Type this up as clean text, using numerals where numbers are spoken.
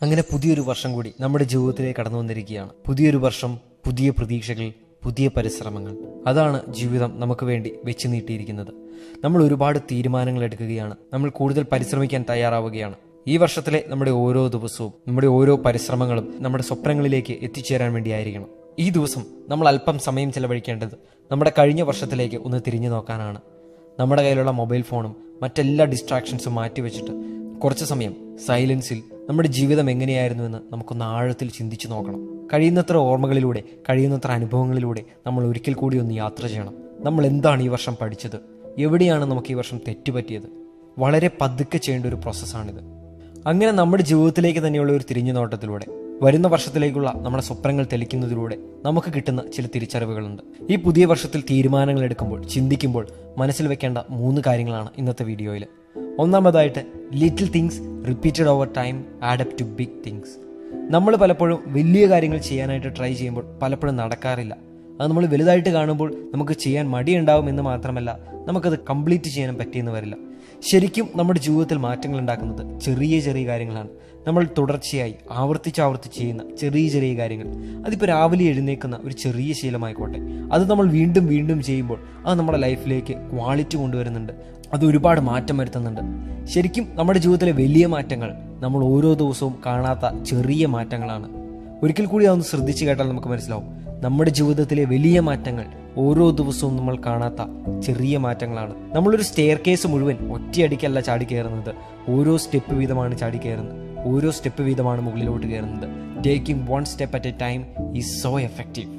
അങ്ങനെ പുതിയൊരു വർഷം കൂടി നമ്മുടെ ജീവിതത്തിലേക്ക് കടന്നു വന്നിരിക്കുകയാണ്. പുതിയൊരു വർഷം, പുതിയ പ്രതീക്ഷകൾ, പുതിയ പരിശ്രമങ്ങൾ. അതാണ് ജീവിതം നമുക്ക് വേണ്ടി വെച്ച് നീട്ടിയിരിക്കുന്നത്. നമ്മൾ ഒരുപാട് തീരുമാനങ്ങൾ എടുക്കുകയാണ്. നമ്മൾ കൂടുതൽ പരിശ്രമിക്കാൻ തയ്യാറാവുകയാണ്. ഈ വർഷത്തിലെ നമ്മുടെ ഓരോ ദിവസവും, നമ്മുടെ ഓരോ പരിശ്രമങ്ങളും നമ്മുടെ സ്വപ്നങ്ങളിലേക്ക് എത്തിച്ചേരാൻ വേണ്ടിയായിരിക്കണം. ഈ ദിവസം നമ്മൾ അല്പം സമയം ചെലവഴിക്കേണ്ടത് നമ്മുടെ കഴിഞ്ഞ വർഷത്തിലേക്ക് ഒന്ന് തിരിഞ്ഞു നോക്കാനാണ്. നമ്മുടെ കയ്യിലുള്ള മൊബൈൽ ഫോണും മറ്റെല്ലാ ഡിസ്ട്രാക്ഷൻസും മാറ്റിവെച്ചിട്ട് കുറച്ച് സമയം സൈലൻസിൽ നമ്മുടെ ജീവിതം എങ്ങനെയായിരുന്നുവെന്ന് നമുക്കൊന്ന് ആഴത്തിൽ ചിന്തിച്ചു നോക്കണം. കഴിയുന്നത്ര ഓർമ്മകളിലൂടെ, കഴിയുന്നത്ര അനുഭവങ്ങളിലൂടെ നമ്മൾ ഒരിക്കൽ കൂടി ഒന്ന് യാത്ര ചെയ്യണം. നമ്മൾ എന്താണ് ഈ വർഷം പഠിച്ചത്? എവിടെയാണ് നമുക്ക് ഈ വർഷം തെറ്റുപറ്റിയത്? വളരെ പതുക്കെ ചെയ്യേണ്ട ഒരു പ്രോസസ്സാണിത്. അങ്ങനെ നമ്മുടെ ജീവിതത്തിലേക്ക് തന്നെയുള്ള ഒരു തിരിഞ്ഞു നോട്ടത്തിലൂടെ, വരുന്ന വർഷത്തിലേക്കുള്ള നമ്മുടെ സ്വപ്നങ്ങൾ തെളിക്കുന്നതിലൂടെ നമുക്ക് കിട്ടുന്ന ചില തിരിച്ചറിവുകളുണ്ട്. ഈ പുതിയ വർഷത്തിൽ തീരുമാനങ്ങൾ എടുക്കുമ്പോൾ, ചിന്തിക്കുമ്പോൾ മനസ്സിൽ വെക്കേണ്ട 3 കാര്യങ്ങളാണ് ഇന്നത്തെ വീഡിയോയിൽ. ഒന്നാമതായിട്ട്, little things repeated over time add up to big things. നമ്മൾ പലപ്പോഴും വലിയ കാര്യങ്ങൾ ചെയ്യാനായിട്ട് ട്രൈ ചെയ്യുമ്പോൾ പലപ്പോഴും നടക്കാറില്ല. അത് നമ്മൾ വലുതായിട്ട് കാണുമ്പോൾ നമുക്ക് ചെയ്യാൻ മടിയുണ്ടാവും എന്ന് മാത്രമല്ല, നമുക്കത് കംപ്ലീറ്റ് ചെയ്യാനും പറ്റിയെന്ന് വരില്ല. ശരിക്കും നമ്മുടെ ജീവിതത്തിൽ മാറ്റങ്ങൾ ഉണ്ടാക്കുന്നത് ചെറിയ ചെറിയ കാര്യങ്ങളാണ്. നമ്മൾ തുടർച്ചയായി ആവർത്തിച്ച് ചെയ്യുന്ന ചെറിയ ചെറിയ കാര്യങ്ങൾ. അതിപ്പോൾ രാവിലെ എഴുന്നേൽക്കുന്ന ഒരു ചെറിയ ശീലമായിക്കോട്ടെ, അത് നമ്മൾ വീണ്ടും വീണ്ടും ചെയ്യുമ്പോൾ അത് നമ്മുടെ ലൈഫിലേക്ക് ക്വാളിറ്റി കൊണ്ടുവരുന്നുണ്ട്. അത് ഒരുപാട് മാറ്റം വരുത്തുന്നുണ്ട്. ശരിക്കും നമ്മുടെ ജീവിതത്തിലെ വലിയ മാറ്റങ്ങൾ നമ്മൾ ഓരോ ദിവസവും കാണാത്ത ചെറിയ മാറ്റങ്ങളാണ്. ഒരിക്കൽ കൂടി അതൊന്ന് ശ്രദ്ധിച്ച് കേട്ടാൽ നമുക്ക് മനസ്സിലാവും, നമ്മുടെ ജീവിതത്തിലെ വലിയ മാറ്റങ്ങൾ ഓരോ ദിവസവും നമ്മൾ കാണാത്ത ചെറിയ മാറ്റങ്ങളാണ്. നമ്മളൊരു സ്റ്റെയർ കേസ് മുഴുവൻ ഒറ്റയടിക്കല്ല ചാടി കയറുന്നത്. ഓരോ സ്റ്റെപ്പ് വീതമാണ് ചാടി കയറുന്നത്. ഓരോ സ്റ്റെപ്പ് വീതമാണ് മുകളിലോട്ട് കയറുന്നത്. Taking 1 step at a time is so effective.